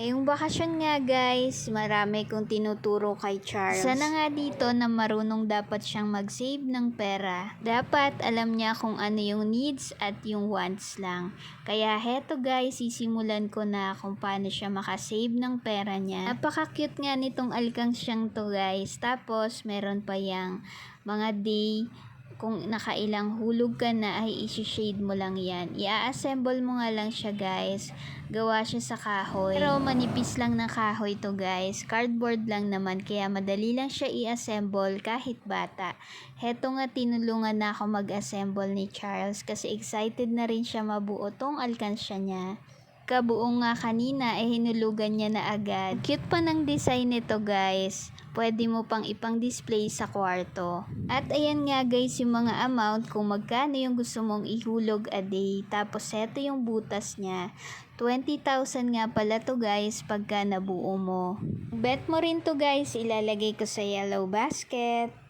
Ngayong bakasyon nga guys, marami kong tinuturo kay Charles. Isa na nga dito na marunong dapat siyang mag-save ng pera. Dapat alam niya kung ano yung needs at yung wants lang. Kaya heto guys, sisimulan ko na kung paano siya makasave ng pera niya. Napaka-cute nga nitong alkansyang to guys. Tapos meron pa yang mga day. Kung nakailang hulog ka na ay isi-shade mo lang yan. I-assemble mo nga lang siya guys. Gawa siya sa kahoy. Pero manipis lang ng kahoy to guys. Cardboard lang naman kaya madali lang siya i-assemble kahit bata. Heto nga tinulungan na ako mag-assemble ni Charles kasi excited na rin siya mabuo tong alkansya niya. Kabuong nga kanina ay hinulugan niya na agad. Cute pa ng design nito guys. Pwede mo pang ipang-display sa kwarto. At ayan nga guys yung mga amount kung magkano yung gusto mong ihulog a day. Tapos eto yung butas niya. 20,000 nga pala to guys pagka nabuo mo. Bet mo rin to guys, ilalagay ko sa yellow basket.